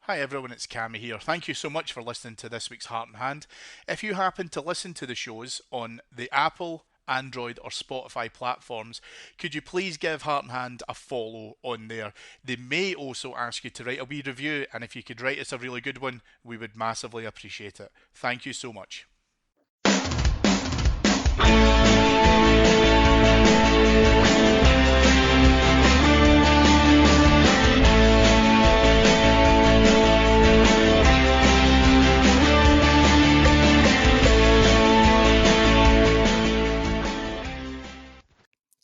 Hi everyone, it's Cammy here. Thank you so much for listening to this week's Heart and Hand. If you happen to listen to the shows on the Apple, Android, or Spotify platforms, could you please give Heart and Hand a follow on there? They may also ask you to write a wee review, and if you could write us a really good one, we would massively appreciate it. Thank you so much.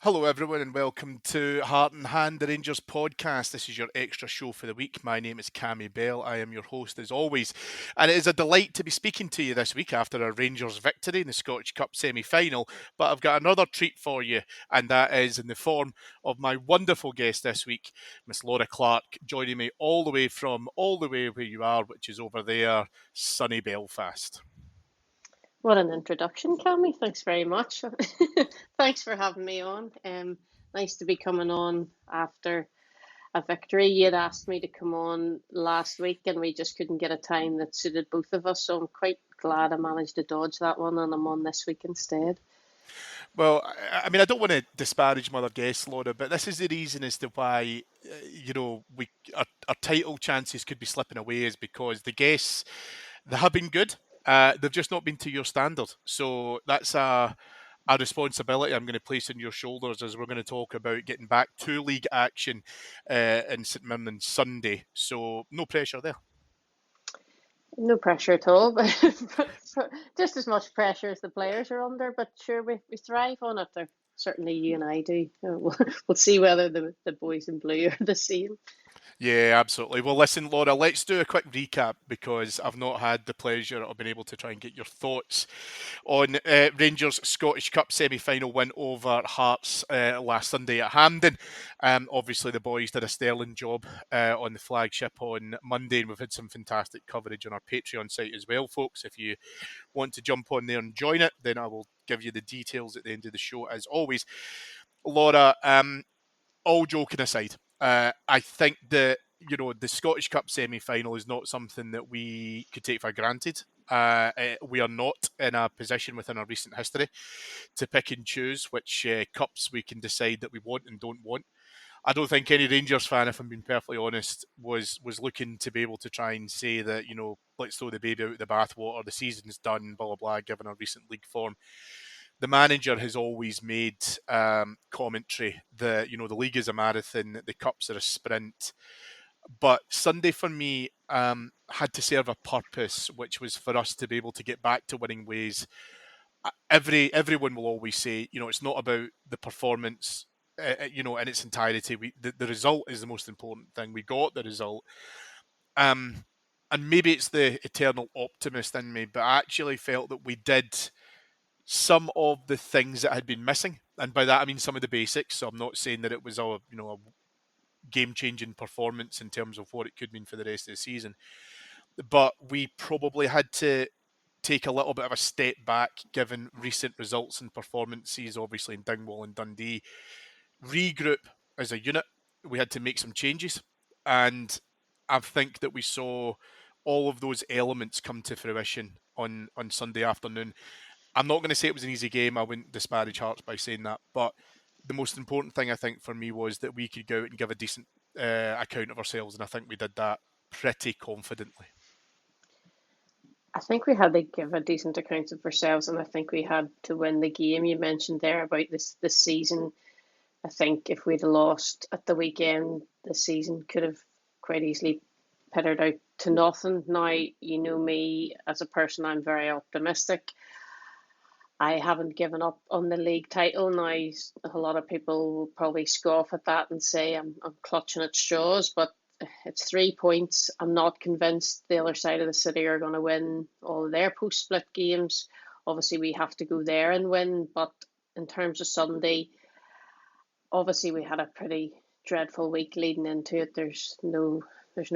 Hello, everyone, and welcome to Heart and Hand, the Rangers podcast. This is your extra show for the week. My name is Cammy Bell. I am your host as always, and it is a delight to be speaking to you this week after a Rangers victory in the Scottish Cup semi-final. But I've got another treat for you, and that is in the form of my wonderful guest this week, Miss Laura Clarke, joining me all the way where you are, which is over there, sunny Belfast. What an introduction, Cammy. Thanks very much. Thanks for having me on. Nice to be coming on after a victory. You had asked me to come on last week, and we just couldn't get a time that suited both of us. So I'm quite glad I managed to dodge that one, and I'm on this week instead. Well, I mean, I don't want to disparage my other guests, Laura, but this is the reason as to why, our title chances could be slipping away is because the guests, they have been good. They've just not been to your standard. So that's a responsibility I'm going to place on your shoulders as we're going to talk about getting back to league action in St Mirren on Sunday. So no pressure there. No pressure at all, but just as much pressure as the players are under. But sure, we thrive on it. Or certainly you and I do. We'll see whether the boys in blue are the same. Yeah, absolutely. Well, listen, Laura, let's do a quick recap because I've not had the pleasure of being able to try and get your thoughts on Rangers' Scottish Cup semi-final win over Hearts last Sunday at Hampden. Obviously, the boys did a sterling job on the flagship on Monday, and we've had some fantastic coverage on our Patreon site as well, folks. If you want to jump on there and join it, then I will give you the details at the end of the show, as always. Laura, all joking aside, I think that the Scottish Cup semi-final is not something that we could take for granted. We are not in a position within our recent history to pick and choose which cups we can decide that we want and don't want. I don't think any Rangers fan, if I'm being perfectly honest, was looking to be able to try and say that, let's throw the baby out of the bathwater, the season's done, blah, blah, blah, given our recent league form. The manager has always made commentary that the league is a marathon, the cups are a sprint. But Sunday for me had to serve a purpose, which was for us to be able to get back to winning ways. Everyone will always say, it's not about the performance, in its entirety. The result is the most important thing. We got the result. And maybe it's the eternal optimist in me, but I actually felt that we did some of the things that had been missing, and by that I mean some of the basics. So I'm not saying that it was a game-changing performance in terms of what it could mean for the rest of the season, but we probably had to take a little bit of a step back given recent results and performances, obviously in Dingwall and Dundee. Regroup as a unit. We had to make some changes, and I think that we saw all of those elements come to fruition on Sunday afternoon. I'm not going to say it was an easy game. I wouldn't disparage Hearts by saying that. But the most important thing, I think, for me was that we could go out and give a decent account of ourselves. And I think we did that pretty confidently. I think we had to give a decent account of ourselves, and I think we had to win the game. You mentioned there about this season. I think if we'd lost at the weekend, the season could have quite easily petered out to nothing. Now, you know me as a person, I'm very optimistic. I haven't given up on the league title. Now, a lot of people will probably scoff at that and say I'm clutching at straws, but it's 3 points. I'm not convinced the other side of the city are going to win all of their post-split games. Obviously, we have to go there and win, but in terms of Sunday, obviously we had a pretty dreadful week leading into it. There's no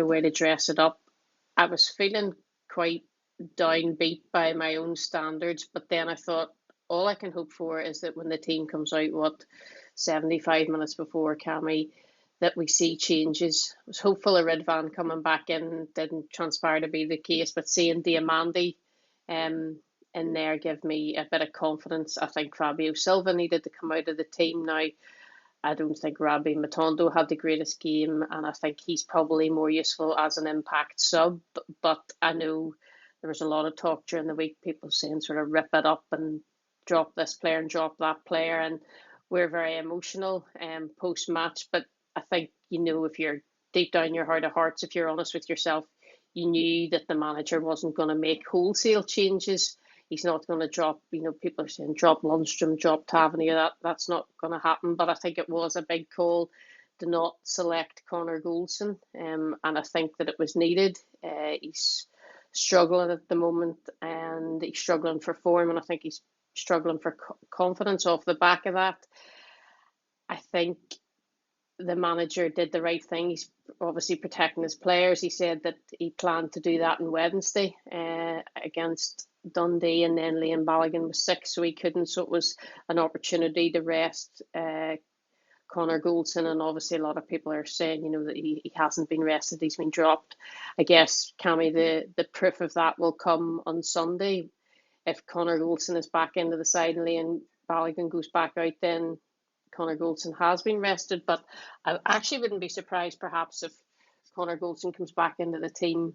way to dress it up. I was feeling quite downbeat by my own standards, but then I thought all I can hope for is that when the team comes out, 75 minutes before Cammy, that we see changes. I was hopeful of Ridvan coming back in, didn't transpire to be the case, but seeing Diamandi in there give me a bit of confidence. I think Fabio Silva needed to come out of the team now. I don't think Rabbi Matondo had the greatest game, and I think he's probably more useful as an impact sub. But I know there was a lot of talk during the week, people saying sort of rip it up and drop this player and drop that player, and we're very emotional post match. But I think, if you're deep down your heart of hearts, if you're honest with yourself, you knew that the manager wasn't going to make wholesale changes. He's not going to drop, people are saying drop Lundstrom, drop Tavernier. That's not going to happen. But I think it was a big call to not select Connor Goldson. And I think that it was needed. He's struggling at the moment, and he's struggling for form. And I think he's struggling for confidence off the back of that. I think the manager did the right thing. He's obviously protecting his players. He said that he planned to do that on Wednesday against Dundee, and then Liam Balogun was sick, so he couldn't. So it was an opportunity to rest Connor Goldson, and obviously a lot of people are saying, that he hasn't been rested, he's been dropped. I guess, Cammy, the proof of that will come on Sunday. If Connor Goldson is back into the side and Liam Balogun goes back out, then Connor Goldson has been rested. But I actually wouldn't be surprised perhaps if Connor Goldson comes back into the team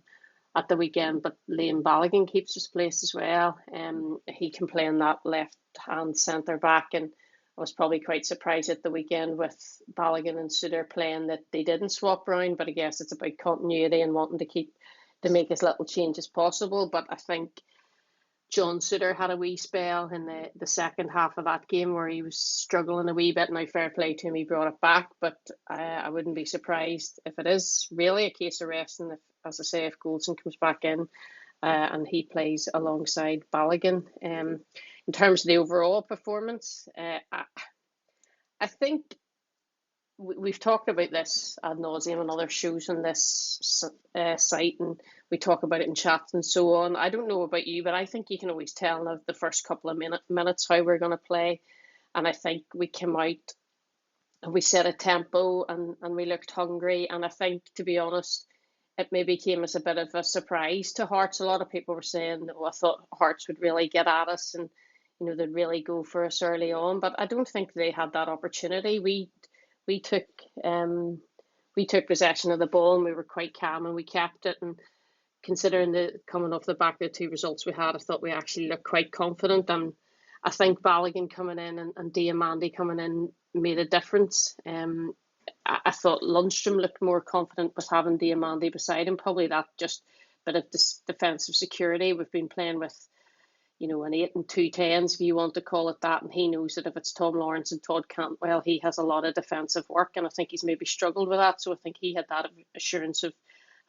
at the weekend, but Liam Balogun keeps his place as well. He can play on that left-hand centre back, and I was probably quite surprised at the weekend with Balogun and Suter playing that they didn't swap around, but I guess it's about continuity and wanting to make as little change as possible. But I think John Suter had a wee spell in the second half of that game where he was struggling a wee bit. Now, fair play to him, he brought it back, but I wouldn't be surprised if it is really a case of resting, if, as I say, if Goldson comes back in and he plays alongside Balogun. In terms of the overall performance, I think we've talked about this ad nauseum on other shows on this site, and we talk about it in chats and so on. I don't know about you, but I think you can always tell in the first couple of minutes how we're going to play. And I think we came out and we set a tempo, and we looked hungry. And I think, to be honest, it maybe came as a bit of a surprise to Hearts. A lot of people were saying, I thought Hearts would really get at us and, they'd really go for us early on. But I don't think they had that opportunity. We took possession of the ball, and we were quite calm, and we kept it. And considering the coming off the back of the two results we had, I thought we actually looked quite confident. And I think Balogun coming in and Diamandi coming in made a difference. I thought Lundstrom looked more confident with having Diamandi beside him. Probably that just bit of defensive security. We've been playing with an 8 and 2 10s, if you want to call it that. And he knows that if it's Tom Lawrence and Todd Cantwell, he has a lot of defensive work. And I think he's maybe struggled with that. So I think he had that assurance of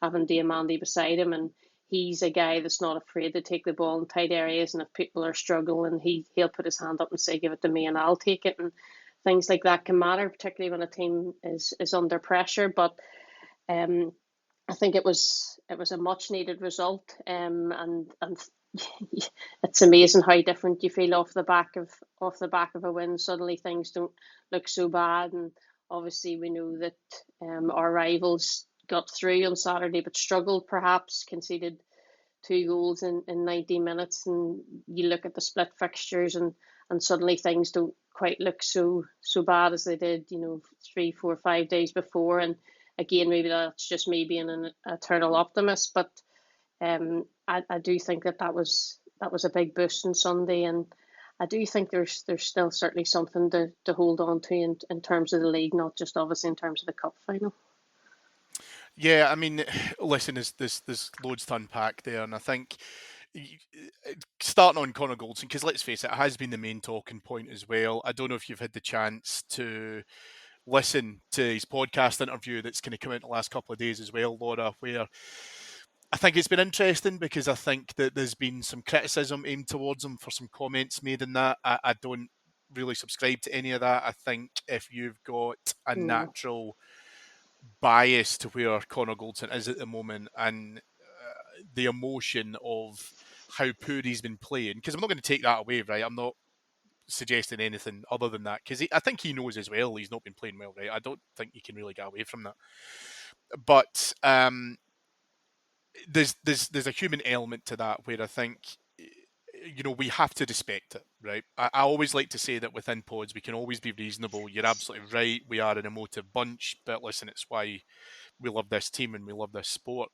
having Diamandi beside him. And he's a guy that's not afraid to take the ball in tight areas. And if people are struggling, he'll put his hand up and say, give it to me and I'll take it. And things like that can matter, particularly when a team is under pressure. But I think it was a much needed result. And it's amazing how different you feel off the back of a win. Suddenly things don't look so bad, and obviously we know that our rivals got through on Saturday but struggled, perhaps conceded 2 goals in 90 minutes, and you look at the split fixtures and suddenly things don't quite look so bad as they did 3, 4, 5 days before. And again, maybe that's just me being an eternal optimist, but I do think that was a big boost on Sunday, and I do think there's still certainly something to hold on to in terms of the league, not just obviously in terms of the cup final. Yeah, I mean, listen, there's loads to unpack there, and I think starting on Connor Goldson, because let's face it has been the main talking point as well. I don't know if you've had the chance to listen to his podcast interview that's kind of come out in the last couple of days as well, Laura, where I think it's been interesting because I think that there's been some criticism aimed towards him for some comments made in that. I don't really subscribe to any of that. I think if you've got a natural bias to where Connor Goldson is at the moment and the emotion of how poor he's been playing, because I'm not going to take that away, right? I'm not suggesting anything other than that, because I think he knows as well he's not been playing well, right? I don't think you can really get away from that. But there's a human element to that where I think, we have to respect it, right? I always like to say that within pods we can always be reasonable. You're absolutely right. We are an emotive bunch, but listen, it's why we love this team and we love this sport.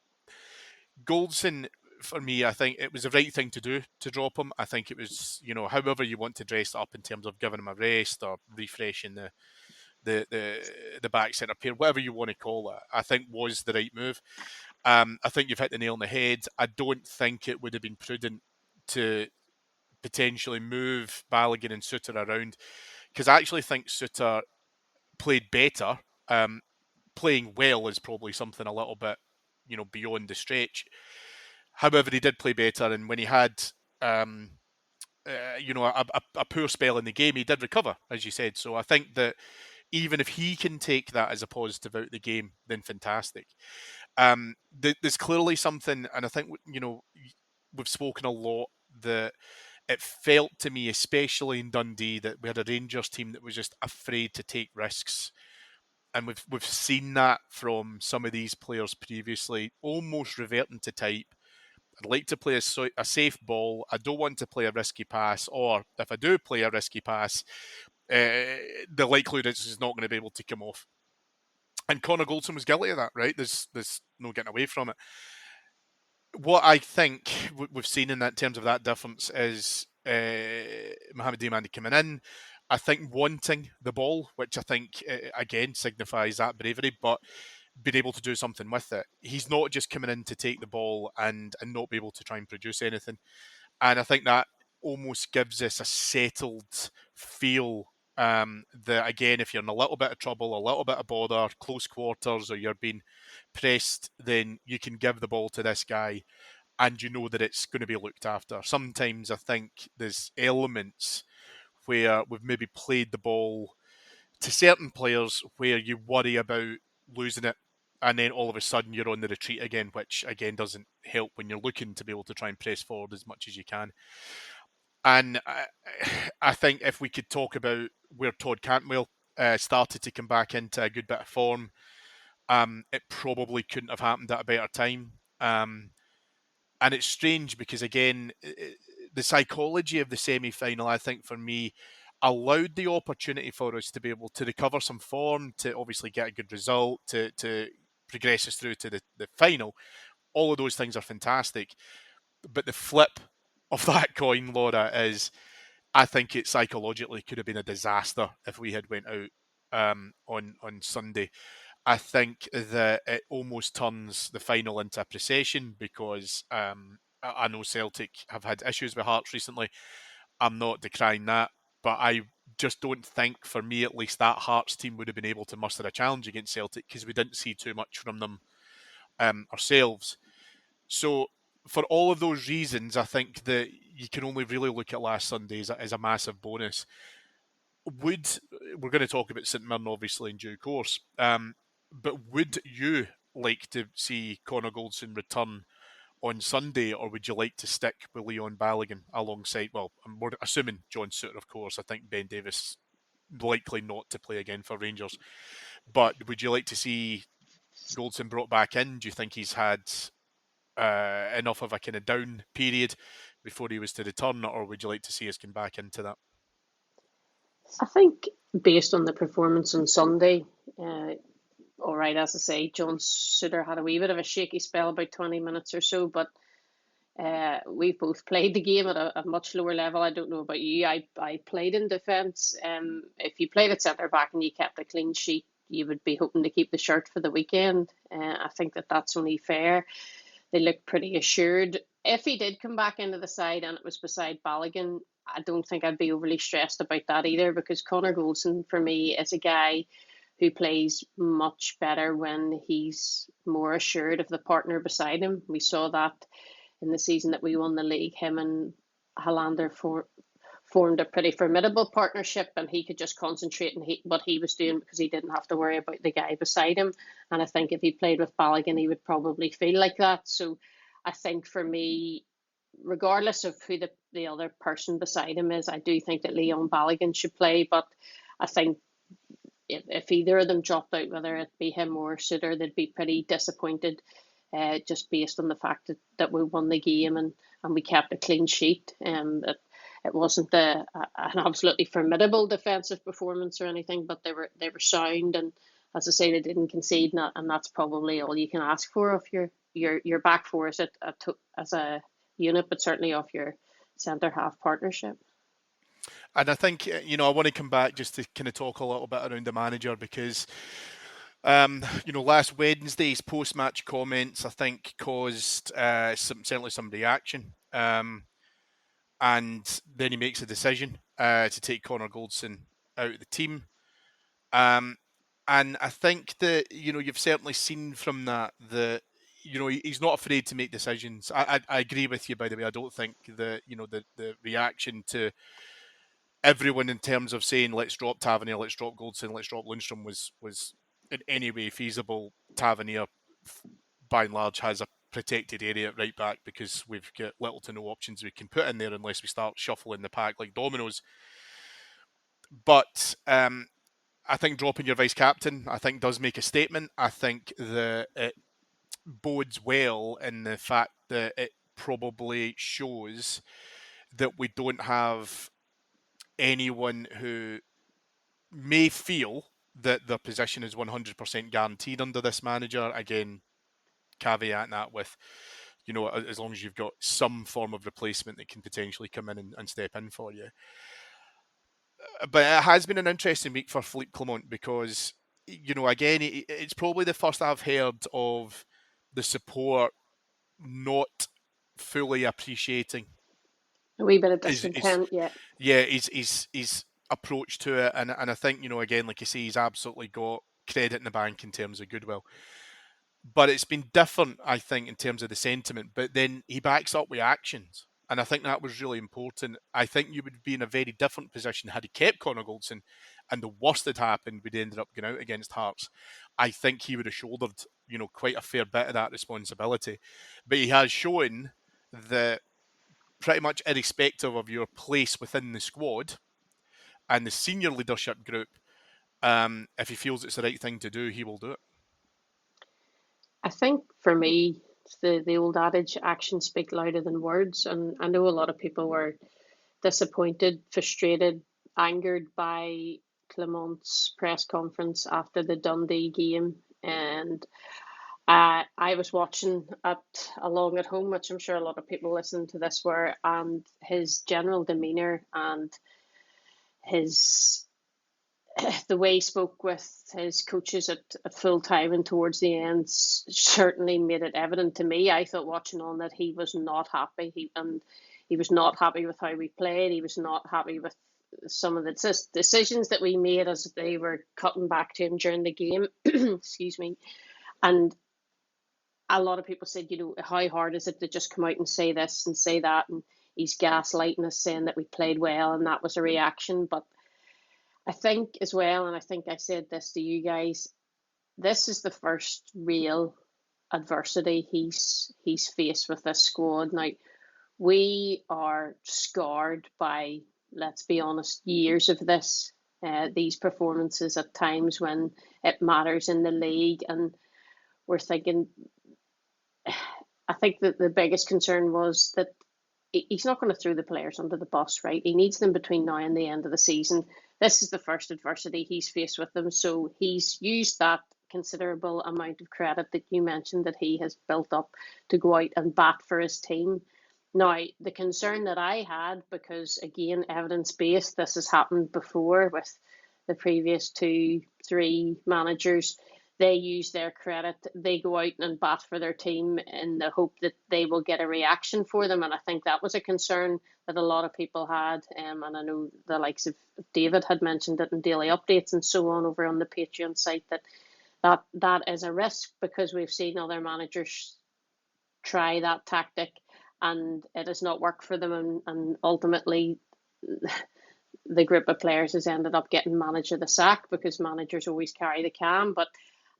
Goldson, for me, I think it was the right thing to do to drop him. I think it was, however you want to dress it up in terms of giving him a rest or refreshing the back centre pair, whatever you want to call it, I think was the right move. I think you've hit the nail on the head. I don't think it would have been prudent to potentially move Balogun and Suter around, because I actually think Suter played better. Playing well is probably something a little bit, beyond the stretch. However, he did play better, and when he had, a poor spell in the game, he did recover, as you said. So I think that even if he can take that as a positive out of the game, then fantastic. There's clearly something, and I think, we've spoken a lot that it felt to me, especially in Dundee, that we had a Rangers team that was just afraid to take risks. And we've seen that from some of these players previously, almost reverting to type. I'd like to play a safe ball. I don't want to play a risky pass, or if I do play a risky pass, the likelihood is it's not going to be able to come off. And Connor Goldson was guilty of that, right? There's no getting away from it. What I think we've seen in that terms of that difference is Mohamed Diamandi coming in, I think wanting the ball, which I think, again, signifies that bravery, but being able to do something with it. He's not just coming in to take the ball and not be able to try and produce anything. And I think that almost gives us a settled feel, that, again, if you're in a little bit of trouble, a little bit of bother, close quarters, or you're being pressed, then you can give the ball to this guy and you know that it's going to be looked after. Sometimes I think there's elements where we've maybe played the ball to certain players where you worry about losing it, and then all of a sudden you're on the retreat again, which again doesn't help when you're looking to be able to try and press forward as much as you can. And I think if we could talk about where Todd Cantwell started to come back into a good bit of form, it probably couldn't have happened at a better time. And it's strange because, again, the psychology of the semi-final, I think, for me, allowed the opportunity for us to be able to recover some form, to obviously get a good result, to progress us through to the final. All of those things are fantastic. But the flip of that coin, Laura, is I think it psychologically could have been a disaster if we had went out on Sunday. I think that it almost turns the final into a procession because I know Celtic have had issues with Hearts recently. I'm not decrying that, but I just don't think, for me at least, that Hearts team would have been able to muster a challenge against Celtic because we didn't see too much from them ourselves. So for all of those reasons, I think that you can only really look at last Sunday as a massive bonus. We're going to talk about St Mirren obviously in due course, but would you like to see Connor Goldson return on Sunday, or would you like to stick with Leon Balogun alongside, well, we're assuming John Suter, of course. I think Ben Davies likely not to play again for Rangers. But would you like to see Goldson brought back in? Do you think he's had enough of a kind of down period before he was to return, or would you like to see us come back into that? I think based on the performance on Sunday, all right, as I say, John Suter had a wee bit of a shaky spell, about 20 minutes or so, but we both played the game at a much lower level. I don't know about you. I played in defence. If you played at centre back and you kept a clean sheet, you would be hoping to keep the shirt for the weekend. I think that's only fair. They looked pretty assured. If he did come back into the side and it was beside Balogun, I don't think I'd be overly stressed about that either, because Connor Goldson, for me, is a guy who plays much better when he's more assured of the partner beside him. We saw that in the season that we won the league. Him and Hollander formed a pretty formidable partnership, and he could just concentrate on what he was doing because he didn't have to worry about the guy beside him. And I think if he played with Balogun, he would probably feel like that. So I think for me, regardless of who the other person beside him is, I do think that Leon Balogun should play. But I think if either of them dropped out, whether it be him or Suter, they'd be pretty disappointed, just based on the fact that we won the game and we kept a clean sheet. It wasn't an absolutely formidable defensive performance or anything, but they were sound, and as I say, they didn't concede, and that's probably all you can ask for of your back four as a unit, but certainly of your centre half partnership. And I think, I want to come back just to kind of talk a little bit around the manager because, last Wednesday's post-match comments, I think, caused certainly some reaction. And then he makes a decision to take Connor Goldson out of the team. And I think that, you've certainly seen from that he's not afraid to make decisions. I agree with you, by the way. I don't think the reaction to everyone in terms of saying let's drop Tavernier, let's drop Goldson, let's drop Lundstrom was in any way feasible. Tavernier, by and large, has a protected area at right back because we've got little to no options we can put in there unless we start shuffling the pack like dominoes. But I think dropping your vice captain, I think, does make a statement. I think that it bodes well in the fact that it probably shows that we don't have anyone who may feel that their position is 100% guaranteed under this manager. Again, caveat that with, as long as you've got some form of replacement that can potentially come in and step in for you. But it has been an interesting week for Philippe Clement because, again, it's probably the first I've heard of the support not fully appreciating a wee bit of discontent, his approach to it, and I think, again, like you say, he's absolutely got credit in the bank in terms of goodwill. But it's been different, I think, in terms of the sentiment. But then he backs up with actions, and I think that was really important. I think you would be in a very different position had he kept Connor Goldson, and the worst that happened, we'd ended up going out against Hearts. I think he would have shouldered, quite a fair bit of that responsibility. But he has shown that pretty much irrespective of your place within the squad and the senior leadership group, if he feels it's the right thing to do, he will do it. I think for me, the old adage, actions speak louder than words. And I know a lot of people were disappointed, frustrated, angered by Clement's press conference after the Dundee game. And I was watching it along at home, which I'm sure a lot of people listening to this were, and his general demeanour and the way he spoke with his coaches at full time and towards the end certainly made it evident to me. I thought watching on that he was not happy. He was not happy with how we played. He was not happy with some of the decisions that we made as they were cutting back to him during the game. Excuse me. And a lot of people said, how hard is it to just come out and say this and say that? And he's gaslighting us, saying that we played well, and that was a reaction. But I think as well, and I think I said this to you guys, this is the first real adversity he's faced with this squad. Now, we are scarred by, let's be honest, years of these performances at times when it matters in the league, and we're thinking, I think that the biggest concern was that he's not going to throw the players under the bus, right? He needs them between now and the end of the season. This is the first adversity he's faced with them, so he's used that considerable amount of credit that you mentioned that he has built up to go out and bat for his team. Now, the concern that I had, because again, evidence-based, this has happened before with the previous 2-3 managers. They use their credit, they go out and bat for their team in the hope that they will get a reaction for them. And I think that was a concern that a lot of people had. And I know the likes of David had mentioned it in daily updates and so on over on the Patreon site, that is a risk, because we've seen other managers try that tactic and it has not worked for them. And ultimately, the group of players has ended up getting manager the sack, because managers always carry the can. But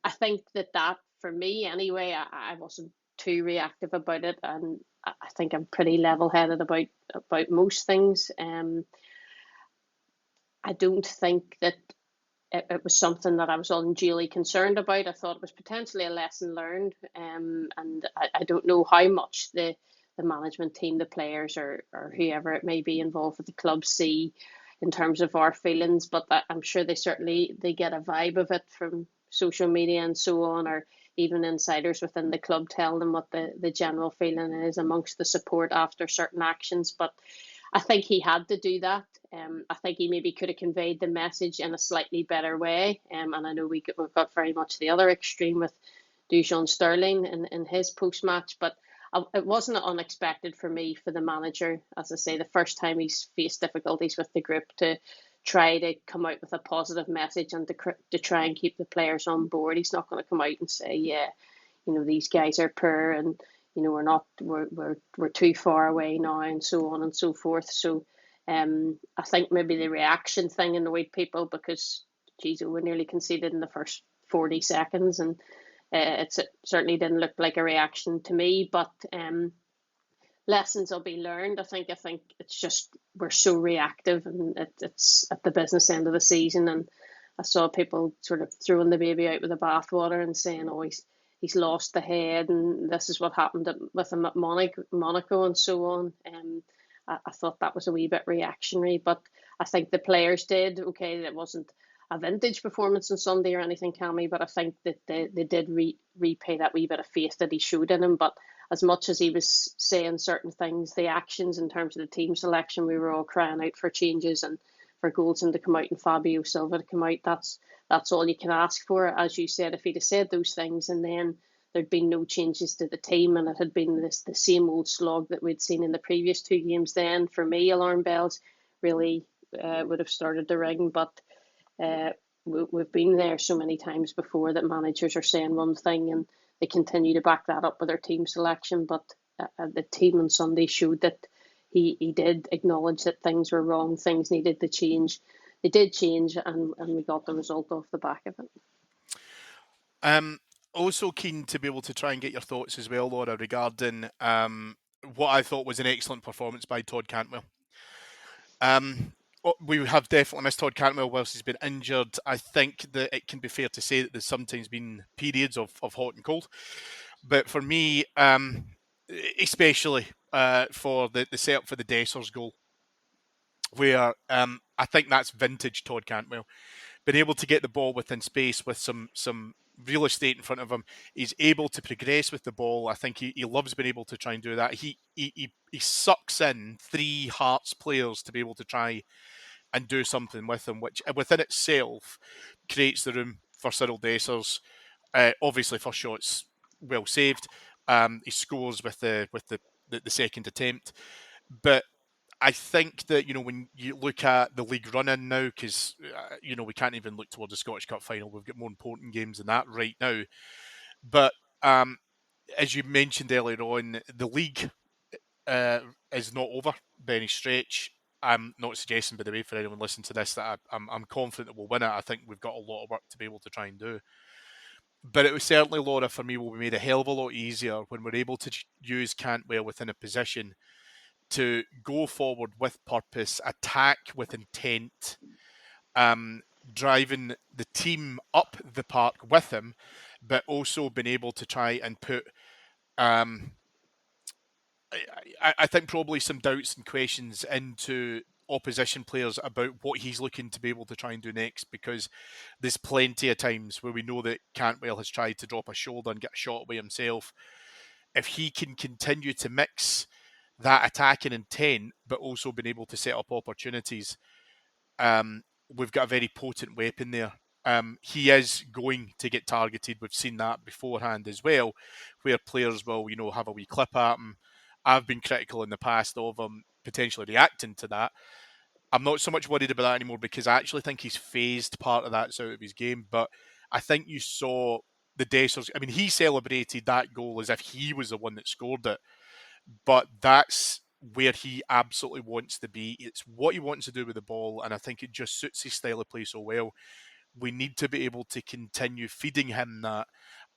I think that for me anyway, I wasn't too reactive about it, and I think I'm pretty level-headed about most things. I don't think that it was something that I was unduly concerned about. I thought it was potentially a lesson learned, and I don't know how much the management team, the players, or whoever it may be involved with the club see in terms of our feelings, but I'm sure they get a vibe of it from social media and so on, or even insiders within the club tell them what the general feeling is amongst the support after certain actions. But I think he had to do that. I think he maybe could have conveyed the message in a slightly better way. And I know we've got very much the other extreme with Dujon Sterling in his post match, but it wasn't unexpected for me, for the manager, as I say, the first time he's faced difficulties with the group, to try to come out with a positive message and to try and keep the players on board. He's not going to come out and say, yeah, these guys are poor, and we're too far away now, and so on and so forth. So I think maybe the reaction thing annoyed people because, geez, we nearly conceded in the first 40 seconds, and it certainly didn't look like a reaction to me. But lessons will be learned. I think it's just we're so reactive, and it's at the business end of the season, and I saw people sort of throwing the baby out with the bathwater and saying, "Oh, he's lost the head, and this is what happened with him at Monaco, and so on." I thought that was a wee bit reactionary, but I think the players did okay. It wasn't a vintage performance on Sunday or anything, Cammy, but I think that they did repay that wee bit of faith that he showed in him. But as much as he was saying certain things, the actions in terms of the team selection, we were all crying out for changes and for Goldson to come out and Fabio Silva to come out. That's all you can ask for. As you said, if he'd have said those things and then there'd been no changes to the team and it had been the same old slog that we'd seen in the previous two games, then for me, alarm bells really would have started to ring. But we've been there so many times before that managers are saying one thing and they continue to back that up with their team selection. But the team on Sunday showed that he did acknowledge that things were wrong, things needed to change. They did change, and we got the result off the back of it. Also keen to be able to try and get your thoughts as well, Laura, regarding what I thought was an excellent performance by Todd Cantwell. We have definitely missed Todd Cantwell whilst he's been injured. I think that it can be fair to say that there's sometimes been periods of hot and cold. But for me, especially for the setup for the Dessers goal, where I think that's vintage Todd Cantwell. Been able to get the ball within space with some real estate in front of him. He's able to progress with the ball. I think he loves being able to try and do that. He sucks in three Hearts players to be able to try and do something with him, which within itself creates the room for Cyriel Dessers. Obviously, first shot's well saved. He scores with the second attempt, but I think that, when you look at the league run-in now, because, we can't even look towards the Scottish Cup final. We've got more important games than that right now. But as you mentioned earlier on, the league is not over by any stretch. I'm not suggesting, by the way, for anyone listening to this, that I'm confident that we'll win it. I think we've got a lot of work to be able to try and do. But it was certainly, Laura, for me, will be made a hell of a lot easier when we're able to use Cantwell within a position to go forward with purpose, attack with intent, driving the team up the park with him, but also being able to try and put, I think, probably some doubts and questions into opposition players about what he's looking to be able to try and do next, because there's plenty of times where we know that Cantwell has tried to drop a shoulder and get a shot away himself. If he can continue to mix that attacking intent, but also being able to set up opportunities, we've got a very potent weapon there. He is going to get targeted. We've seen that beforehand as well, where players will, have a wee clip at him. I've been critical in the past of him potentially reacting to that. I'm not so much worried about that anymore, because I actually think he's phased part of that out of his game. But I think you saw the Dessers. I mean, he celebrated that goal as if he was the one that scored it. But that's where he absolutely wants to be. It's what he wants to do with the ball, and I think it just suits his style of play so well. We need to be able to continue feeding him that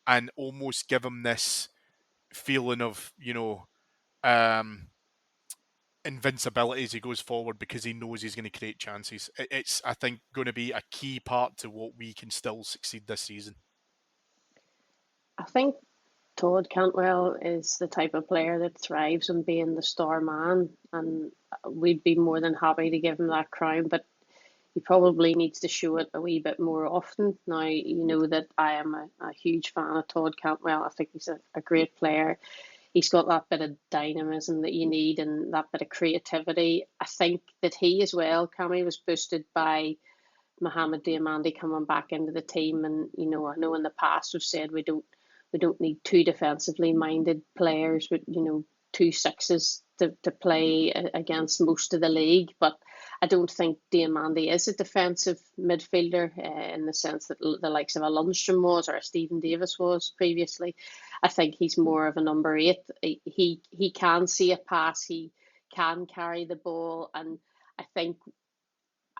and almost give him this feeling of, um, invincibility as he goes forward because he knows he's going to create chances. It's, I think, going to be a key part to what we can still succeed this season. I think Todd Cantwell is the type of player that thrives on being the star man, and we'd be more than happy to give him that crown, but he probably needs to show it a wee bit more often. Now, you know that I am a huge fan of Todd Cantwell. I think he's a great player. He's got that bit of dynamism that you need and that bit of creativity. I think that he as well, Cammy, was boosted by Mohamed Diamandi coming back into the team. And, you know, I know in the past we've said we don't need two defensively minded players with, you know, two sixes to play against most of the league. But I don't think Diamandi is a defensive midfielder in the sense that the likes of a Lundstrom was or a Stephen Davis was previously. I think he's more of a number 8. He can see a pass, he can carry the ball, and I think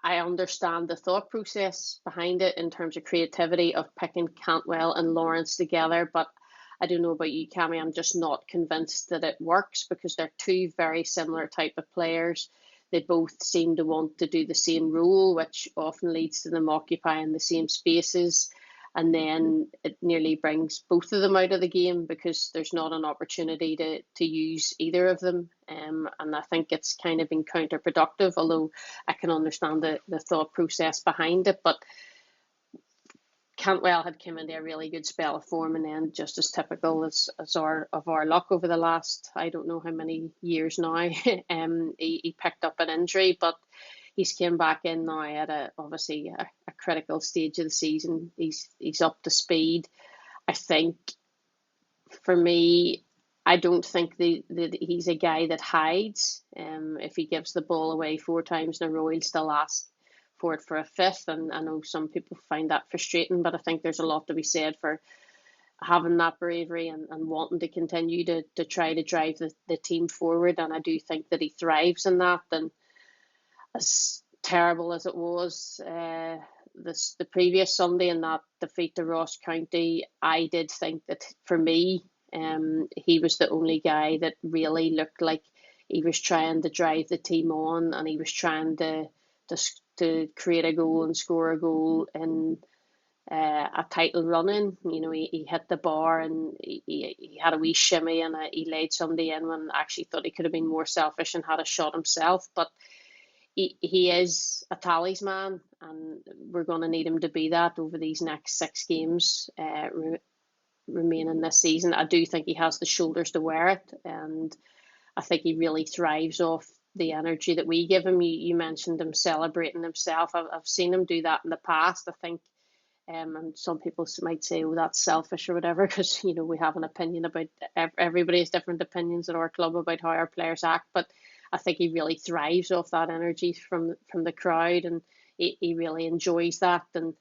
I understand the thought process behind it in terms of creativity of picking Cantwell and Lawrence together, but I don't know about you, Cammy. I'm just not convinced that it works because they're two very similar type of players. They both seem to want to do the same role, which often leads to them occupying the same spaces. And then it nearly brings both of them out of the game because there's not an opportunity to use either of them. And I think it's kind of been counterproductive, although I can understand the thought process behind it. But Cantwell had come into a really good spell of form, and then just as typical as our luck over the last, I don't know how many years now, he picked up an injury, but he's came back in now at obviously a critical stage of the season. He's up to speed. I think for me, I don't think that he's a guy that hides. If he gives the ball away 4 times in a row, he'll still ask for it for a fifth. And I know some people find that frustrating, but I think there's a lot to be said for having that bravery and wanting to continue to try to drive the team forward. And I do think that he thrives in that. And as terrible as it was, the previous Sunday in that defeat to Ross County, I did think that for me, he was the only guy that really looked like he was trying to drive the team on, and he was trying to create a goal and score a goal in a title running. You know, he hit the bar and he had a wee shimmy and he laid somebody in when I actually thought he could have been more selfish and had a shot himself. But he is a talisman, and we're going to need him to be that over these next 6 games remaining this season. I do think he has the shoulders to wear it, and I think he really thrives off the energy that we give him. You mentioned him celebrating himself. I've seen him do that in the past, I think. And some people might say, oh, that's selfish or whatever, because, you know, we have an opinion about, everybody has different opinions at our club about how our players act. But I think he really thrives off that energy from the crowd, and he really enjoys that. And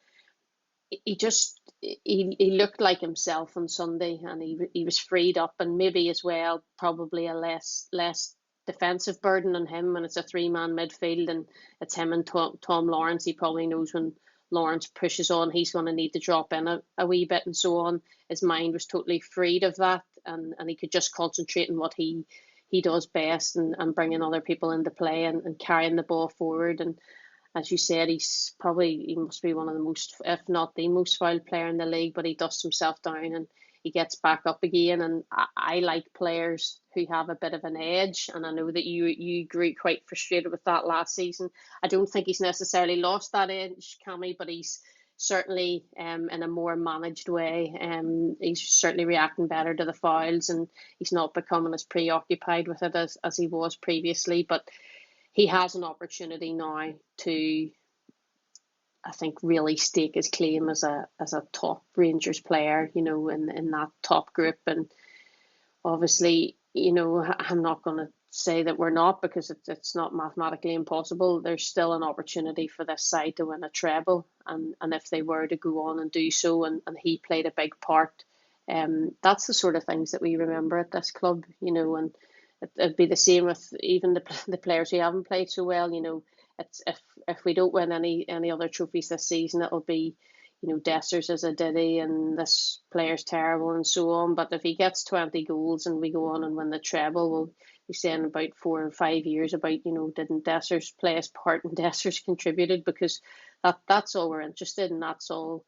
he looked like himself on Sunday, and he was freed up, and maybe as well probably a less defensive burden on him when it's a 3-man midfield and it's him and Tom Lawrence. He probably knows when Lawrence pushes on, he's going to need to drop in a wee bit and so on. His mind was totally freed of that, and he could just concentrate on what he does best, and bringing other people into play and carrying the ball forward. And as you said, he must be one of the most, if not the most fouled player in the league, but he dusts himself down and he gets back up again. And I like players who have a bit of an edge, and I know that you grew quite frustrated with that last season. I don't think he's necessarily lost that edge, Cammy, but he's certainly in a more managed way. He's certainly reacting better to the fouls, and he's not becoming as preoccupied with it as he was previously. But he has an opportunity now to, I think, really stake his claim as a top Rangers player, you know, in that top group. And obviously, you know, I'm not going to say that we're not, because it's not mathematically impossible. There's still an opportunity for this side to win a treble, and if they were to go on and do so, and he played a big part, that's the sort of things that we remember at this club, you know. And it'd be the same with even the players who haven't played so well, you know. It's if we don't win any other trophies this season, it'll be, Dessers is a ditty and this player's terrible and so on. But if he gets 20 goals and we go on and win the treble, we'll be saying about 4 or 5 years about, didn't Dessers play his part and Dessers contributed, because that's all we're interested in. That's all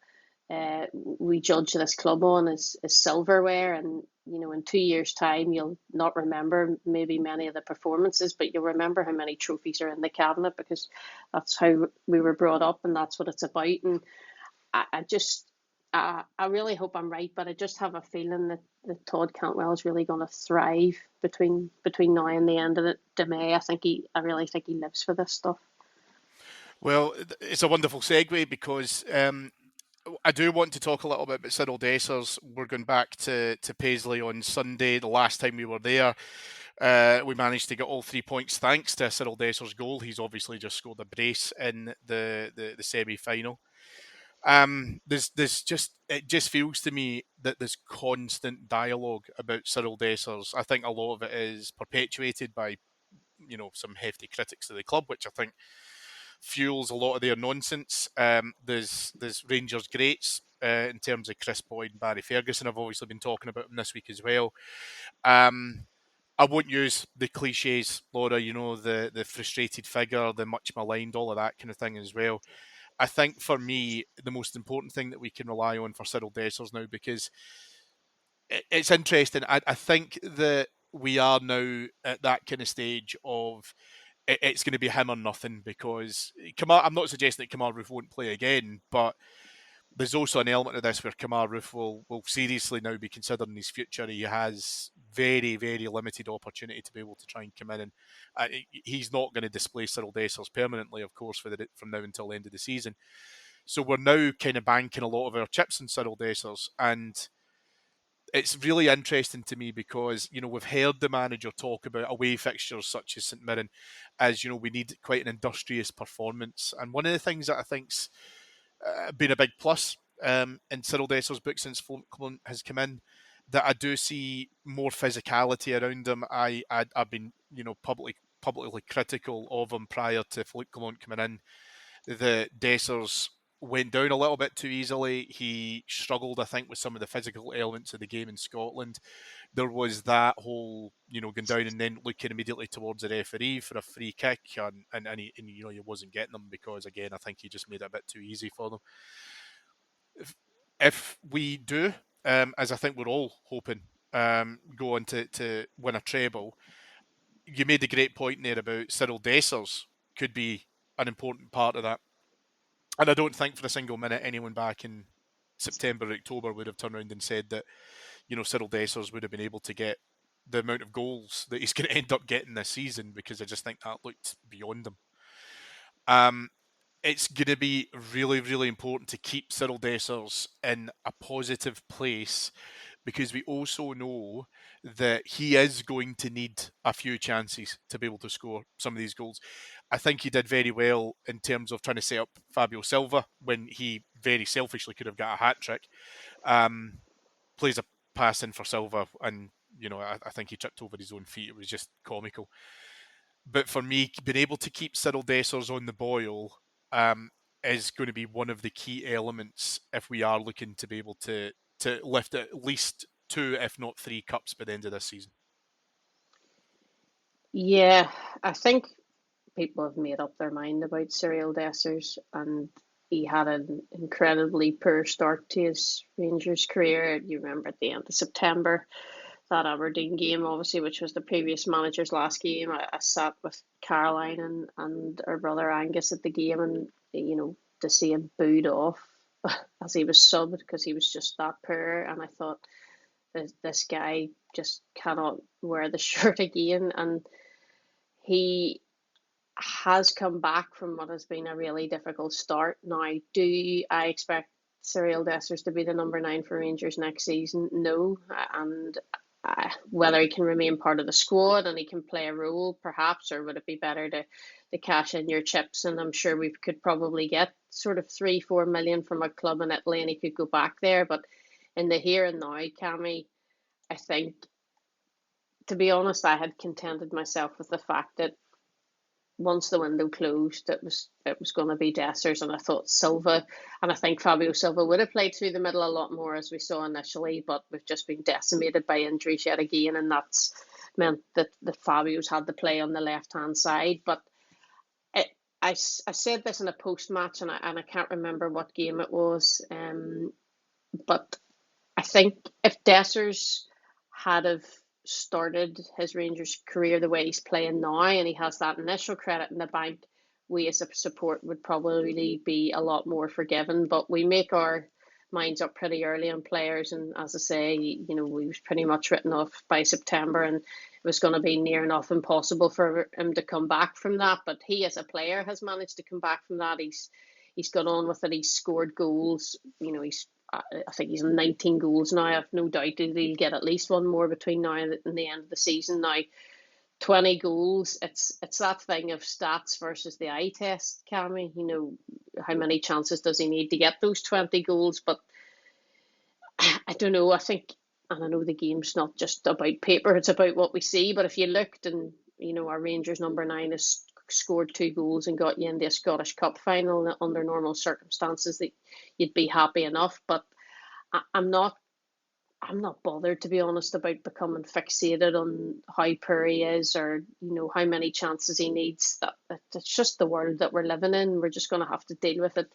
we judge this club on is silverware. And, in 2 years' time, you'll not remember maybe many of the performances, but you'll remember how many trophies are in the cabinet, because that's how we were brought up and that's what it's about. And I really hope I'm right, but I just have a feeling that Todd Cantwell is really going to thrive between now and the end of the May. I really think he lives for this stuff. Well, it's a wonderful segue, because I do want to talk a little bit about Cyriel Dessers. We're going back to Paisley on Sunday. The last time we were there, we managed to get all 3 points thanks to Cyriel Dessers' goal. He's obviously just scored a brace in the semi-final. It just feels to me that there's constant dialogue about Cyriel Dessers. I think a lot of it is perpetuated by some hefty critics of the club, which I think fuels a lot of their nonsense. There's Rangers greats in terms of Chris Boyd and Barry Ferguson. I've obviously been talking about them this week as well. I won't use the cliches, Laura, the frustrated figure, the much maligned, all of that kind of thing as well. I think for me, the most important thing that we can rely on for Cyriel Dessers now, because it's interesting. I think that we are now at that kind of stage of it's going to be him or nothing, because I'm not suggesting that Kemar Roofe won't play again, but there's also an element of this where Kemar Roofe will seriously now be considering his future. He has very, very limited opportunity to be able to try and come in, and he's not going to displace Cyriel Dessers permanently, of course, from now until the end of the season. So we're now kind of banking a lot of our chips on Cyriel Dessers, and it's really interesting to me because, we've heard the manager talk about away fixtures such as St Mirren as, we need quite an industrious performance. And one of the things that I think's been a big plus in Cyriel Dessers' book since Clement has come in, that I do see more physicality around him. I've been, publicly critical of him prior to Clement coming in. The Dessers went down a little bit too easily. He struggled, I think, with some of the physical elements of the game in Scotland. There was that whole, going down and then looking immediately towards the referee for a free kick, and he wasn't getting them because, again, I think he just made it a bit too easy for them. If we do, as I think we're all hoping, go on to win a treble, you made a great point there about Cyriel Dessers could be an important part of that. And I don't think for a single minute anyone back in September or October would have turned around and said that, Cyriel Dessers would have been able to get the amount of goals that he's going to end up getting this season, because I just think that looked beyond him. It's going to be really, really important to keep Cyriel Dessers in a positive place, because we also know that he is going to need a few chances to be able to score some of these goals. I think he did very well in terms of trying to set up Fabio Silva when he very selfishly could have got a hat-trick. Plays a pass in for Silva, and I think he tripped over his own feet. It was just comical. But for me, being able to keep Cyriel Dessers on the boil is going to be one of the key elements if we are looking to be able to lift at least 2, if not 3 cups by the end of this season. Yeah, I think people have made up their mind about Cyriel Dessers, and he had an incredibly poor start to his Rangers career. You remember at the end of September, that Aberdeen game, obviously, which was the previous manager's last game. I sat with Caroline and our brother Angus at the game, and to see him booed off as he was subbed because he was just that poor, and I thought, this guy just cannot wear the shirt again. And he has come back from what has been a really difficult start. Now, do I expect Cyriel Dessers to be the number 9 for Rangers next season? No. And whether he can remain part of the squad and he can play a role, perhaps, or would it be better to cash in your chips? And I'm sure we could probably get sort of 3-4 million from a club in Italy and he could go back there. But in the here and now, Cammy, I think, to be honest, I had contented myself with the fact that once the window closed, it was going to be Dessers, and I thought Silva, and I think Fabio Silva would have played through the middle a lot more as we saw initially, but we've just been decimated by injuries yet again, and that's meant that Fabio's had to play on the left hand side. But it, I said this in a post match, and I can't remember what game it was, but I think if Dessers had have started his Rangers career the way he's playing now, and he has that initial credit in the bank, we as a support would probably be a lot more forgiving. But we make our minds up pretty early on players, and as I say, we was pretty much written off by September, and it was going to be near enough impossible for him to come back from that. But he, as a player, has managed to come back from that. He's got on with it. He's scored goals. I think he's 19 goals now. I've no doubt that he'll get at least one more between now and the end of the season. Now, 20 goals, it's that thing of stats versus the eye test, Cammy. How many chances does he need to get those 20 goals? But I don't know. I think, and I know the game's not just about paper, it's about what we see. But if you looked and, our Rangers number 9 has scored 2 goals and got you into a Scottish Cup final under normal circumstances, that you'd be happy enough. But I'm not bothered, to be honest, about becoming fixated on how poor he is, or how many chances he needs. It's just the world that we're living in. We're just going to have to deal with it.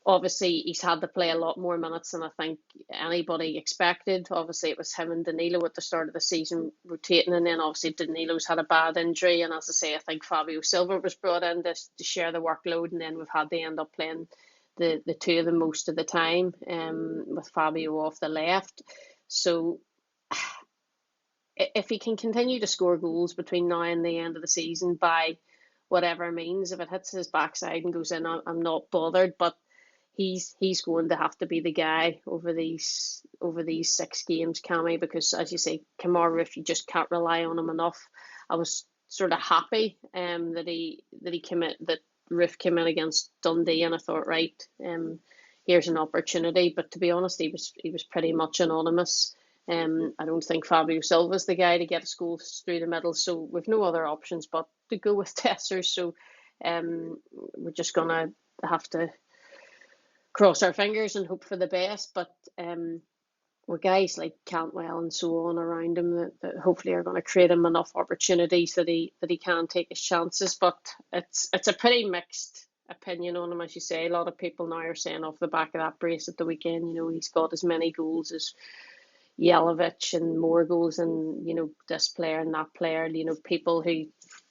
Obviously, he's had to play a lot more minutes than I think anybody expected. Obviously, it was him and Danilo at the start of the season rotating, and then obviously Danilo's had a bad injury. And as I say, I think Fabio Silva was brought in to share the workload, and then we've had to end up playing the two of them most of the time, with Fabio off the left. So if he can continue to score goals between now and the end of the season by whatever means, if it hits his backside and goes in, I'm not bothered. But he's going to have to be the guy over these 6 games, Cammy, because as you say, Kamara, if you just can't rely on him enough. I was sort of happy that Roof came in against Dundee, and I thought, right, here's an opportunity. But to be honest, he was pretty much anonymous. I don't think Fabio Silva's the guy to get us goals through the middle, so we've no other options but to go with Dessers. So we're just gonna have to cross our fingers and hope for the best. But with guys like Cantwell and so on around him that hopefully are going to create him enough opportunities that he can take his chances. But it's a pretty mixed opinion on him, as you say. A lot of people now are saying off the back of that brace at the weekend, he's got as many goals as Jelavic and more goals than this player and that player. People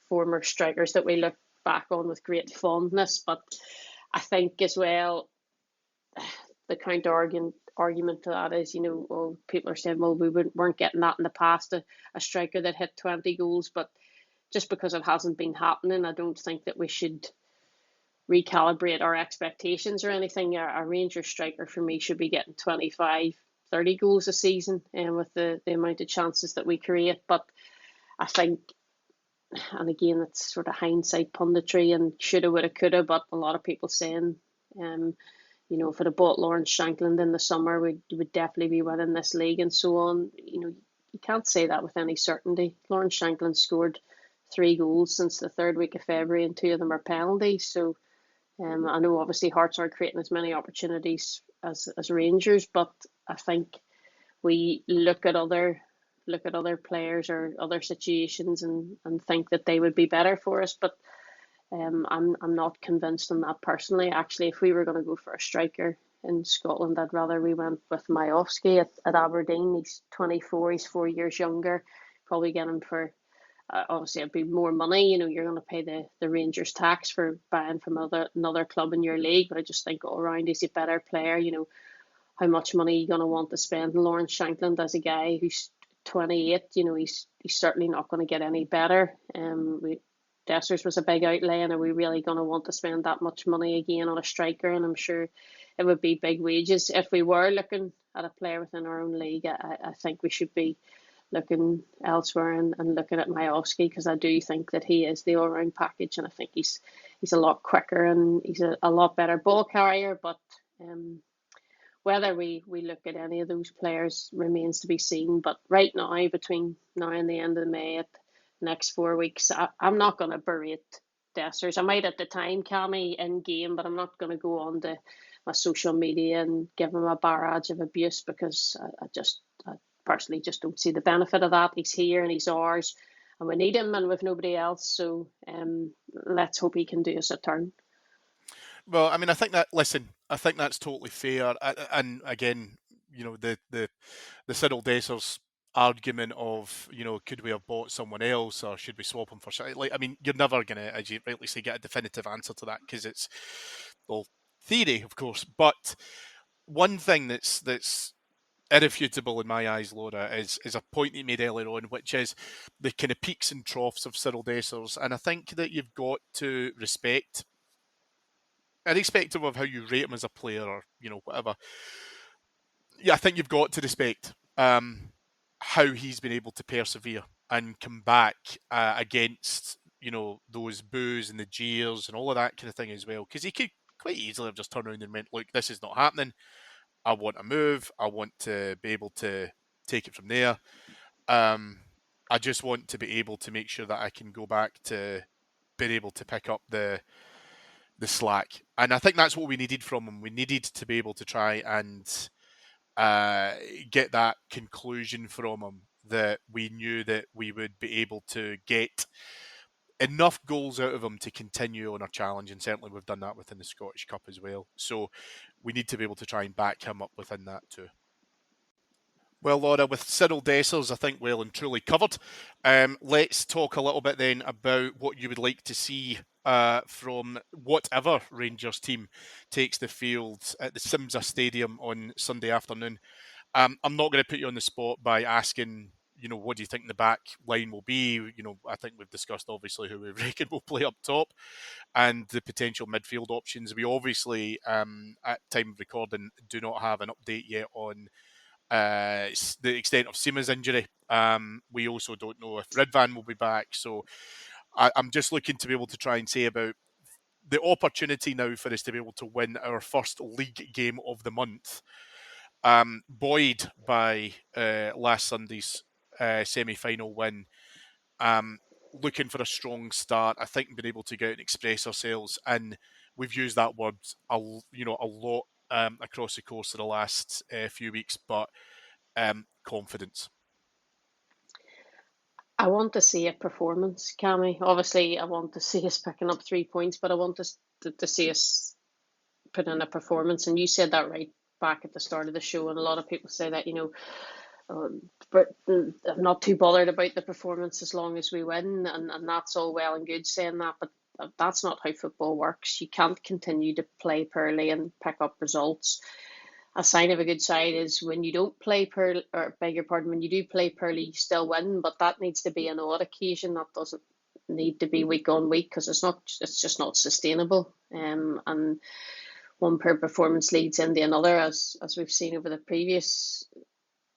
former strikers that we look back on with great fondness. But I think as well, the counter argument to that is, people are saying, well, we weren't getting that in the past, a striker that hit 20 goals. But just because it hasn't been happening, I don't think that we should recalibrate our expectations or anything. A Rangers striker for me should be getting 25, 30 goals a season, and with the amount of chances that we create. But I think, and again, it's sort of hindsight punditry and shoulda, woulda, coulda, but a lot of people saying, if it had bought Lawrence Shankland in the summer, we would definitely be winning this league and so on. You can't say that with any certainty. Lawrence Shankland scored 3 goals since the 3rd week of February, and 2 of them are penalties. So I know obviously Hearts aren't creating as many opportunities as Rangers, but I think we look at other players or other situations and think that they would be better for us. But I'm not convinced on that personally. Actually, if we were going to go for a striker in Scotland, I'd rather we went with Majowski at Aberdeen. He's 24, he's 4 years younger. Probably get him for, obviously it'd be more money. You're going to pay the Rangers tax for buying from another club in your league. But I just think all around he's a better player. How much money are you going to want to spend on Lawrence Shankland as a guy who's 28? He's certainly not going to get any better. Dessers was a big outlay, and are we really going to want to spend that much money again on a striker? And I'm sure it would be big wages. If we were looking at a player within our own league, I think we should be looking elsewhere and looking at Majowski, because I do think that he is the all-round package, and I think he's a lot quicker and he's a lot better ball carrier. But whether we look at any of those players remains to be seen. But right now, between now and the end of May, at next 4 weeks, I'm not going to berate Dessers. I might at the time, Cammy, in game, but I'm not going to go on to my social media and give him a barrage of abuse because I personally just don't see the benefit of that. He's here and he's ours, and we need him, and we've nobody else. So let's hope he can do us a turn. Well, I mean, I think that's totally fair. And again, the Cyriel Dessers argument of, could we have bought someone else or should we swap him for something? Like, I mean, you're never going to, as you rightly say, get a definitive answer to that because it's all theory, of course. But one thing that's irrefutable in my eyes, Laura, is a point you made earlier on, which is the kind of peaks and troughs of Cyriel Dessers. And I think that you've got to respect, irrespective of how you rate him as a player or, whatever, I think you've got to respect how he's been able to persevere and come back against, those boos and the jeers and all of that kind of thing as well. Because he could quite easily have just turned around and went, look, this is not happening. I want a move. I want to be able to take it from there. I just want to be able to make sure that I can go back to being able to pick up the slack. And I think that's what we needed from him. We needed to be able to try and get that conclusion from him that we knew that we would be able to get enough goals out of him to continue on our challenge, and certainly we've done that within the Scottish Cup as well. So we need to be able to try and back him up within that too. Well, Laura, with Cyriel Dessers, I think well and truly covered. Let's talk a little bit then about what you would like to see from whatever Rangers team takes the field at the Simsa Stadium on Sunday afternoon. I'm not going to put you on the spot by asking, what do you think the back line will be? I think we've discussed obviously who we reckon will play up top and the potential midfield options. We obviously, at time of recording, do not have an update yet on the extent of Sima's injury. We also don't know if Ridvan will be back. So I'm just looking to be able to try and say about the opportunity now for us to be able to win our first league game of the month. Buoyed by last Sunday's semi-final win. Looking for a strong start. I think being able to go out and express ourselves, and we've used that word a lot across the course of the last few weeks, but confidence. I want to see a performance, Cammy. Obviously, I want to see us picking up 3 points, but I want to see us put in a performance. And you said that right back at the start of the show, and a lot of people say that, but I'm not too bothered about the performance as long as we win, and that's all well and good saying that, but that's not how football works. You can't continue to play poorly and pick up results. A sign of a good side is when you don't play poorly, or beg your pardon, when you do play poorly, you still win, but that needs to be an odd occasion. That doesn't need to be week on week because it's just not sustainable. And one poor performance leads into another, as we've seen over the previous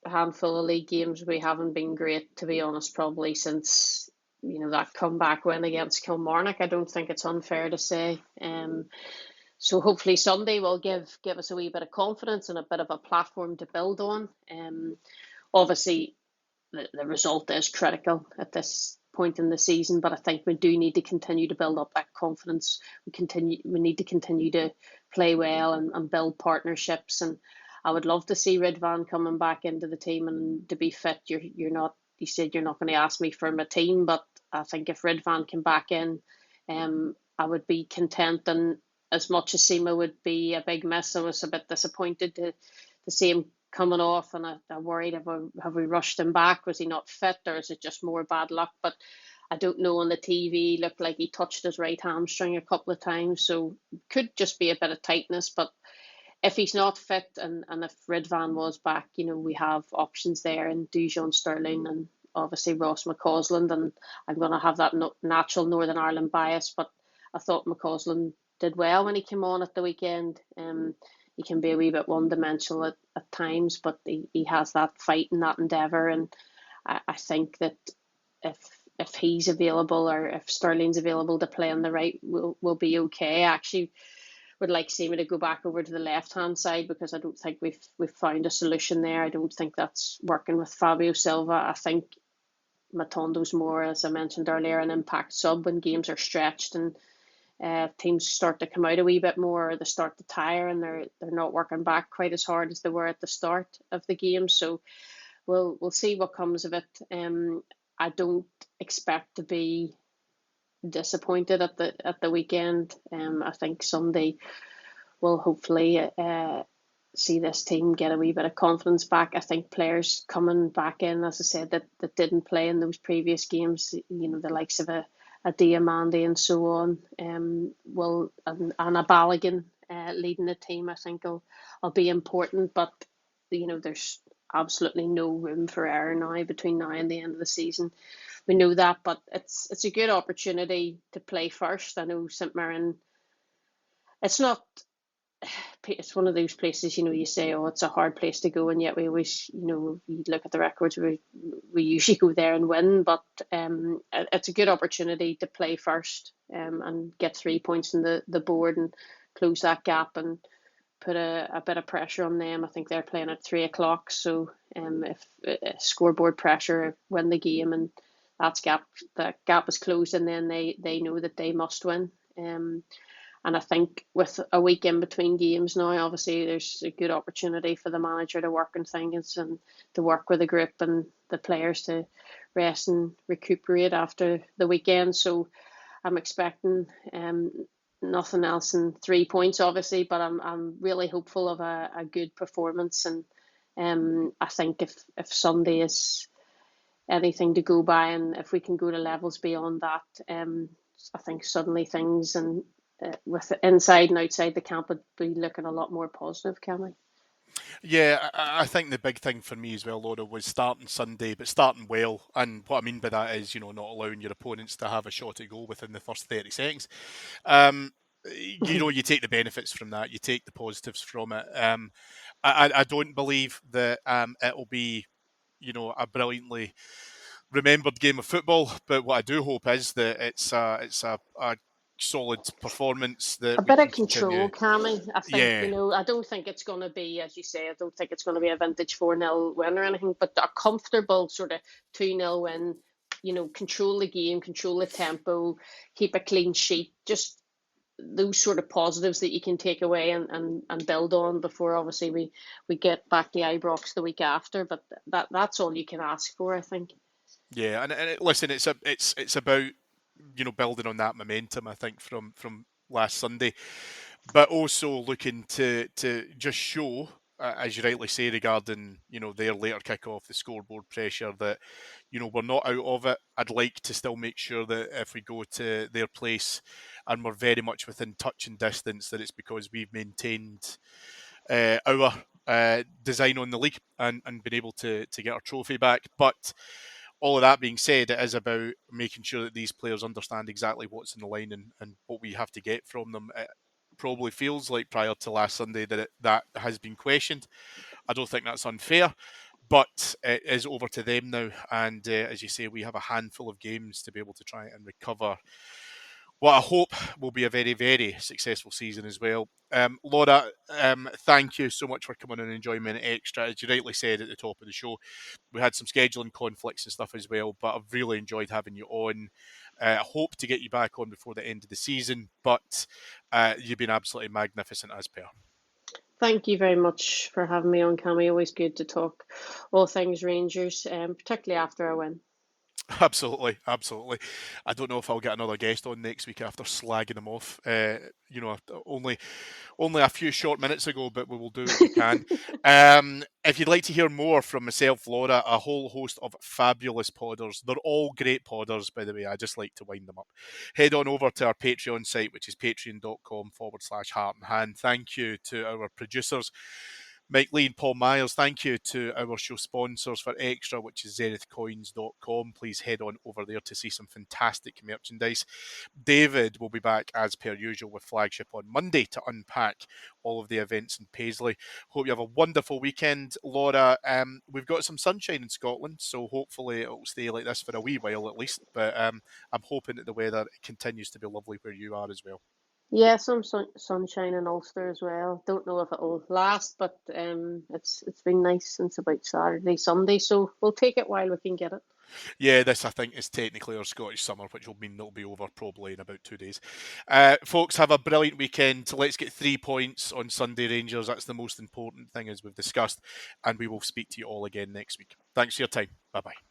handful of league games. We haven't been great, to be honest, probably since that comeback win against Kilmarnock. I don't think it's unfair to say. So hopefully Sunday will give us a wee bit of confidence and a bit of a platform to build on. Obviously, the result is critical at this point in the season, but I think we do need to continue to build up that confidence. We need to continue to play well and build partnerships. And I would love to see Ridvan coming back into the team and to be fit. You said you're not going to ask me for my team, but I think if Ridvan came back in, I would be content. And as much as Sima would be a big miss, I was a bit disappointed to see him coming off, and I worried have we rushed him back? Was he not fit, or is it just more bad luck? But I don't know. On the TV, he looked like he touched his right hamstring a couple of times, so could just be a bit of tightness. But if he's not fit, and if Ridvan was back, we have options there, and Dujon Sterling and obviously Ross McCausland, and I'm going to have that natural Northern Ireland bias, but I thought McCausland did well when he came on at the weekend. He can be a wee bit one-dimensional at times, but he has that fight and that endeavour, and I think that if he's available or if Sterling's available to play on the right, we'll be okay. I actually would like Seema to go back over to the left-hand side because I don't think we've found a solution there. I don't think that's working with Fabio Silva. I think Matondo's more, as I mentioned earlier, an impact sub when games are stretched and teams start to come out a wee bit more, or they start to tire and they're not working back quite as hard as they were at the start of the game. So we'll see what comes of it. I don't expect to be disappointed at the weekend. I think Sunday will hopefully see this team get a wee bit of confidence back. I think players coming back in, as I said, that didn't play in those previous games, the likes of a Diamandi and so on, will and a Balogun leading the team, I think will be important. But there's absolutely no room for error now between now and the end of the season. We know that, but it's a good opportunity to play first. I know St Mirren. It's not. It's one of those places, you say, oh, it's a hard place to go, and yet we always, you look at the records, we usually go there and win. But it's a good opportunity to play first, and get 3 points in the board and close that gap and put a bit of pressure on them. I think they're playing at 3 o'clock, so if scoreboard pressure, win the game, and that gap is closed, and then they know that they must win. And I think with a week in between games now, obviously there's a good opportunity for the manager to work on things and to work with the group and the players to rest and recuperate after the weekend. So I'm expecting nothing else than 3 points, obviously, but I'm really hopeful of a good performance. And I think if Sunday is anything to go by, and if we can go to levels beyond that, I think suddenly things and with the inside and outside the camp would be looking a lot more positive, Cammy. Yeah, I think the big thing for me as well, Laura, was starting Sunday, but starting well. And what I mean by that is, not allowing your opponents to have a shot at goal within the first 30 seconds. You take the benefits from that. You take the positives from it. I don't believe that it'll be, a brilliantly remembered game of football. But what I do hope is that it's a solid performance that A we bit of can control, continue. Cammy. I think, Yeah, I don't think it's going to be, as you say, I don't think it's going to be a vintage 4-0 win or anything, but a comfortable sort of 2-0 win, control the game, control the tempo, keep a clean sheet, just those sort of positives that you can take away and build on before obviously we get back the Ibrox the week after. But that's all you can ask for, I think. yeah, listen, it's about building on that momentum. I think from last Sunday, but also looking to just show, as you rightly say, regarding their later kick off, the scoreboard pressure, that we're not out of it. I'd like to still make sure that if we go to their place and we're very much within touch and distance, that it's because we've maintained our design on the league and been able to get our trophy back. But all of that being said, it is about making sure that these players understand exactly what's in the line and what we have to get from them. It probably feels like prior to last Sunday that has been questioned. I don't think that's unfair, but it is over to them now. And as you say, we have a handful of games to be able to try and recover what I hope will be a very, very successful season as well. Laura, thank you so much for coming on and enjoying Minute Extra. As you rightly said at the top of the show, we had some scheduling conflicts and stuff as well, but I've really enjoyed having you on. I hope to get you back on before the end of the season, but you've been absolutely magnificent as per. Thank you very much for having me on, Cammy. Always good to talk all things Rangers, particularly after a win. Absolutely, absolutely. I don't know if I'll get another guest on next week after slagging them off. Only a few short minutes ago, but we will do what we can. If you'd like to hear more from myself, Laura, a whole host of fabulous podders. They're all great podders, by the way. I just like to wind them up. Head on over to our Patreon site, which is patreon.com/heart and hand. Thank you to our producers, Mike Lee and Paul Myers. Thank you to our show sponsors for Extra, which is zenithcoins.com. Please head on over there to see some fantastic merchandise. David will be back as per usual with Flagship on Monday to unpack all of the events in Paisley. Hope you have a wonderful weekend, Laura. We've got some sunshine in Scotland, so hopefully it'll stay like this for a wee while at least. But I'm hoping that the weather continues to be lovely where you are as well. Yeah, some sunshine in Ulster as well. Don't know if it'll last, but it's been nice since about Saturday, Sunday. So we'll take it while we can get it. Yeah, this I think is technically our Scottish summer, which will mean it'll be over probably in about 2 days. Folks, have a brilliant weekend. Let's get 3 points on Sunday, Rangers. That's the most important thing, as we've discussed. And we will speak to you all again next week. Thanks for your time. Bye-bye.